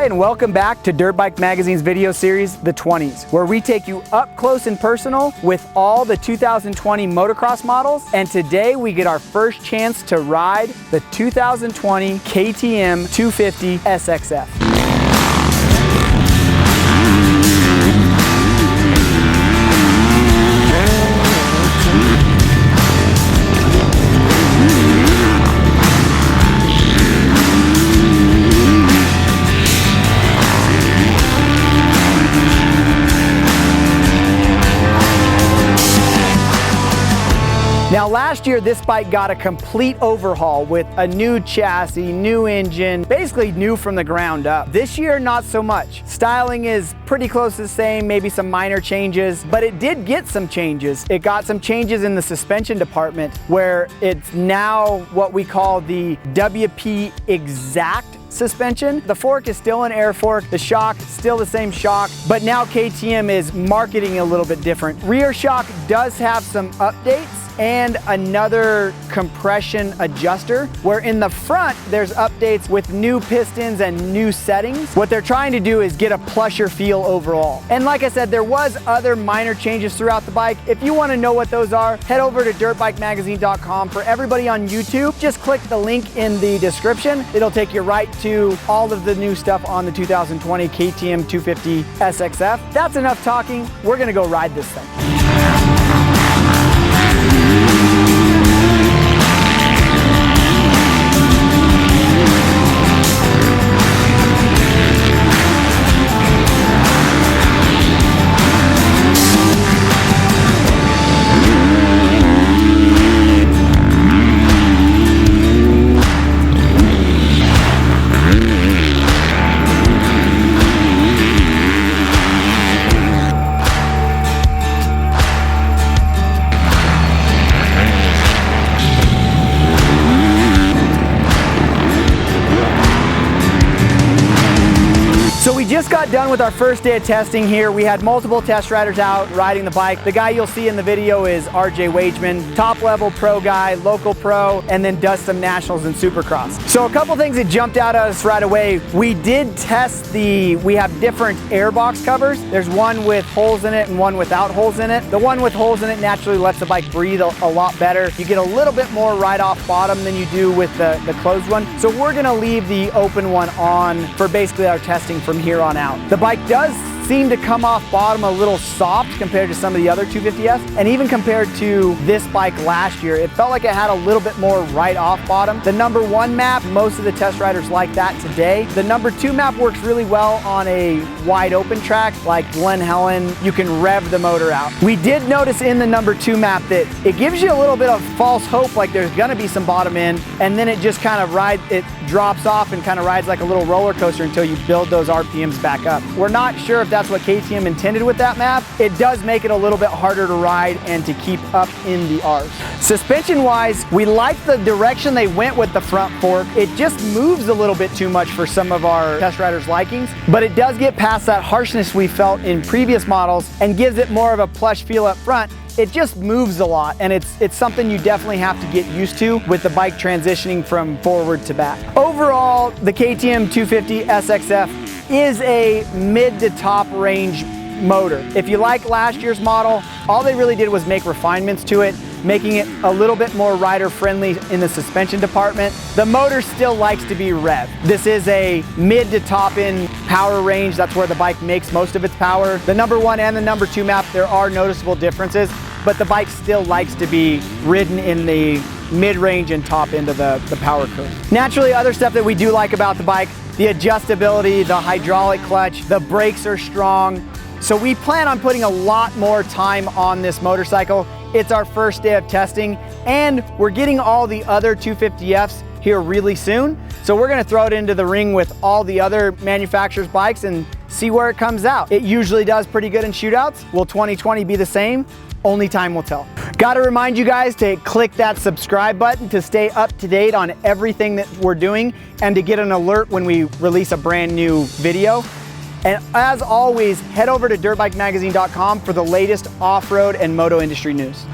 Hi, and welcome back to Dirtbike Magazine's video series, The 20s, where we take you up close and personal with all the 2020 motocross models. And today we get our first chance to ride the 2020 KTM 250SXF. Now last year this bike got a complete overhaul with a new chassis, new engine, basically new from the ground up. This year not so much. Styling is pretty close to the same, maybe some minor changes, but it did get some changes. It got some changes in the suspension department where it's now what we call the WP Exact suspension. The fork is still an air fork, the shock still the same shock, but now KTM is marketing a little bit different. Rear shock does have some updates and another compression adjuster, where in the front there's updates with new pistons and new settings. What they're trying to do is get a plusher feel overall. And like I said, there was other minor changes throughout the bike. If you want to know what those are, head over to dirtbikemagazine.com. For everybody on YouTube, just click the link in the description. It'll take you right to all of the new stuff on the 2020 KTM 250SXF. That's enough talking. We're gonna go ride this thing. So we just got done with our first day of testing here. We had multiple test riders out riding the bike. The guy you'll see in the video is RJ Wageman, top level pro guy, local pro, and then does some nationals and supercross. So a couple things that jumped out at us right away. We did test we have different airbox covers. There's one with holes in it and one without holes in it. The one with holes in it naturally lets the bike breathe a lot better. You get a little bit more ride off bottom than you do with the closed one. So we're gonna leave the open one on for basically our testing from here on out. The bike does seem to come off bottom a little soft compared to some of the other 250s, and even compared to this bike last year, it felt like it had a little bit more right off bottom. The number 1 map, most of the test riders like that today. The number 2 map works really well on a wide open track like Glen Helen. You can rev the motor out. We did notice in the number 2 map that it gives you a little bit of false hope, like there's gonna be some bottom end, and then it just kind of it drops off and kind of rides like a little roller coaster until you build those RPMs back up. We're not sure if that's what KTM intended with that map. It does make it a little bit harder to ride and to keep up in the R's. Suspension wise, we like the direction they went with the front fork. It just moves a little bit too much for some of our test riders' likings, but it does get past that harshness we felt in previous models and gives it more of a plush feel up front. It just moves a lot, and it's something you definitely have to get used to with the bike transitioning from forward to back. Overall, the KTM 250SXF is a mid to top range motor. If you like last year's model, all they really did was make refinements to it, making it a little bit more rider friendly in the suspension department. The motor still likes to be revved. This is a mid to top end power range. That's where the bike makes most of its power. The number 1 and the number 2 map, there are noticeable differences, but the bike still likes to be ridden in the mid-range and top end of the power curve. Naturally, other stuff that we do like about the bike, the adjustability, the hydraulic clutch, the brakes are strong. So we plan on putting a lot more time on this motorcycle. It's our first day of testing, and we're getting all the other 250Fs here really soon. So we're gonna throw it into the ring with all the other manufacturers' bikes and see where it comes out. It usually does pretty good in shootouts. Will 2020 be the same? Only time will tell. Gotta remind you guys to click that subscribe button to stay up to date on everything that we're doing and to get an alert when we release a brand new video. And as always, head over to dirtbikemagazine.com for the latest off-road and moto industry news.